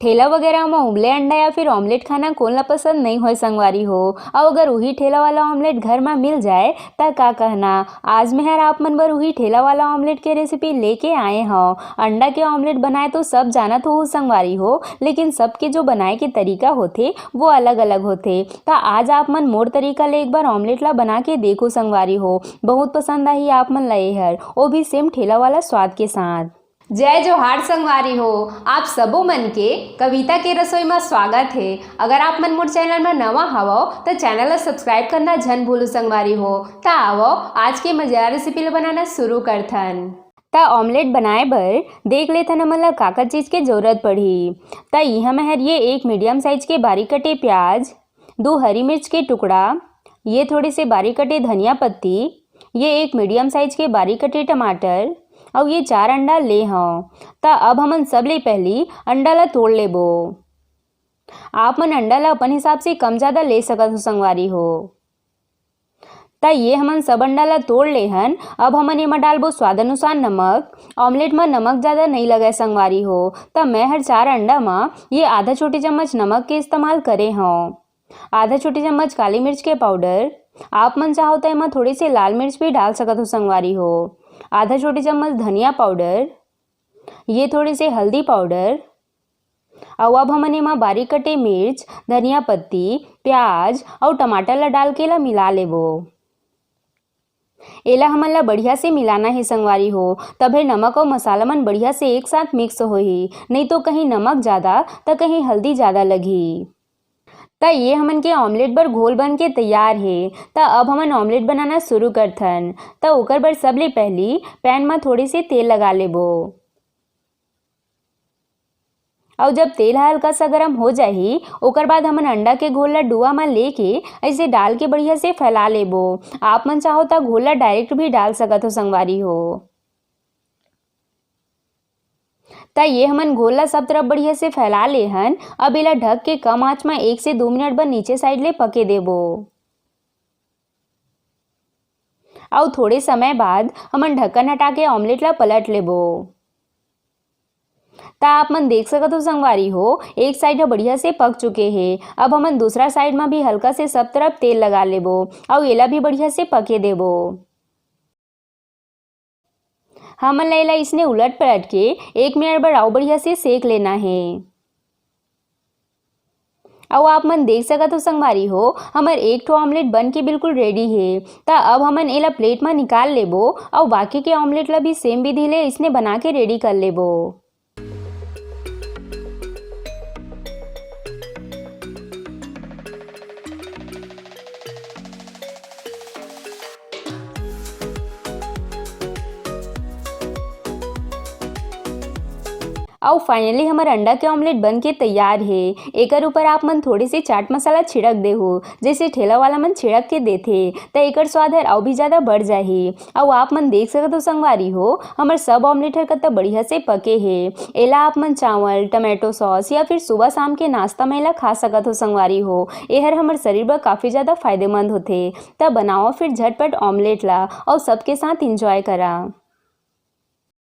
ठेला वगैरह में उबले अंडा या फिर ऑमलेट खाना कोलना पसंद नहीं हो संगवारी हो। और अगर वही ठेला वाला ऑमलेट घर में मिल जाए ता का कहना। आज मैं हर आप मन बर वही ठेला वाला ऑमलेट के रेसिपी लेके आए हो। अंडा के ऑमलेट बनाए तो सब जाना तो हो संगवारी हो, लेकिन सबके जो बनाए के तरीका होते वो अलग अलग होते। ता आज आप मन मोर तरीका ले एक बार ऑमलेट ला बना के देखो संगवारी हो। बहुत पसंद आई आप मन लए हर, वो भी सेम ठेला वाला स्वाद के साथ। जय जोहार संगवारी हो, आप सबो मन के कविता के रसोई में स्वागत है। अगर आप मन मोर चैनल में नवा हवो तो चैनल ला सब्सक्राइब करना झन भूलो संगवारी हो। ता आवो आज के मजेदार रेसिपी ला बनाना शुरू करथन। ता ऑमलेट बनाए बर देख लेथन हमन ला का चीज़ के जरूरत पड़ी। ता यहाँ में हर ये एक मीडियम साइज के बारीक कटे प्याज, 2 हरी मिर्च के टुकड़ा, ये थोड़े से बारीक कटे धनिया पत्ती, ये एक मीडियम साइज के बारीक कटे टमाटर और ये 4 अंडा ले हों। ता अब हमन सब ले पहली अंडा ला तोड़ लेबो। आप मन अंडा ला अपन हिसाब से कम ज़्यादा ले सकत हो संगवारी हो। ता ये हमन सब अंडा ला तोड़ ले हन। अब हमन एमा डालबो स्वाद अनुसार नमक। ऑमलेट में नमक ज़्यादा नहीं लगे संगवारी हो। ता मैं हर 4 अंडा में ये आधा छोटी चम्मच नमक के इस्तेमाल करे हों। आधा छोटी चम्मच काली मिर्च के पाउडर। आप मन चाहो तो एमा थोड़ी सी लाल मिर्च भी डाल सकत हो संगवारी हो। आधा छोटी चम्मच धनिया पाउडर, ये थोड़ी से हल्दी पाउडर। और अब हमन एमा बारीक कटे मिर्च, धनिया पत्ती, प्याज और टमाटर ला डाल के ला मिला लेबो। एला हमन ला बढ़िया से मिलाना है संगवारी हो, तब है नमक और मसाला मन बढ़िया से एक साथ मिक्स होही। नहीं तो कहीं नमक ज़्यादा तो कहीं हल्दी ज़्यादा लगी। ता ये हमन के ऑमलेट बर घोल बन के तैयार है। ता अब हमन ऑमलेट बनाना शुरू करथन। ता ओकर बर सबले पहली पैन में थोड़ी सी तेल लगा लेबो। और जब तेल हल्का सा गर्म हो जाही ओकर बाद हमन अंडा के घोल ला डुआ में लेके ऐसे डाल के बढ़िया से फैला लेबो। आप मन चाहो तो घोल ला डायरेक्ट भी डाल सकत हो संगवारी हो। ता ये हमन घोल ला सब तरफ बढ़िया से फैला ले हन। अब इला ढक के कम आंच में 1 से 2 मिनट बर नीचे साइड ले पके देबो। और थोड़े समय बाद हमन ढक्कन हटा के ऑमलेट ला पलट लेबो। ता आप मन देख सकत हो संगवारी हो, एक साइड बढ़िया से पक चुके हैं। अब हमन दूसरा साइड में भी हल्का से सब तरफ तेल लगा लेबो और एला भी बढ़िया से पके देबो। हमन ला इसने उलट पलट के 1 मिनट बर और बढ़िया से सेक लेना है। और आप मन देख सकत हो संगवारी हो, हमर एक ठो ऑमलेट बन के बिल्कुल रेडी है। ता अब हमन एला प्लेट में निकाल लेबो और बाकी के ऑमलेट ला भी सेम विधि ले इसने बना के रेडी कर लेबो। और फाइनली हमारा अंडा के ऑमलेट बन के तैयार है। एकर ऊपर आप मन थोड़ी सी चाट मसाला छिड़क दे हो, जैसे ठेला वाला मन छिड़क के देथे तो एकर स्वाद हर और भी ज़्यादा बढ़ जाही। और आप मन देख सकत हो संगवारी हो, हमार सब ऑमलेट हर कत्ता बढ़िया से पके है। एला आप मन चावल, टमाटो सॉस या फिर सुबह शाम के नाश्ता में एला खा सकत हो संगवारी हो। एहर हमार शरीर बर काफ़ी ज़्यादा फायदेमंद होथे। तब बनाओ फिर झटपट ऑमलेट ला और सबके साथ इंजॉय करा।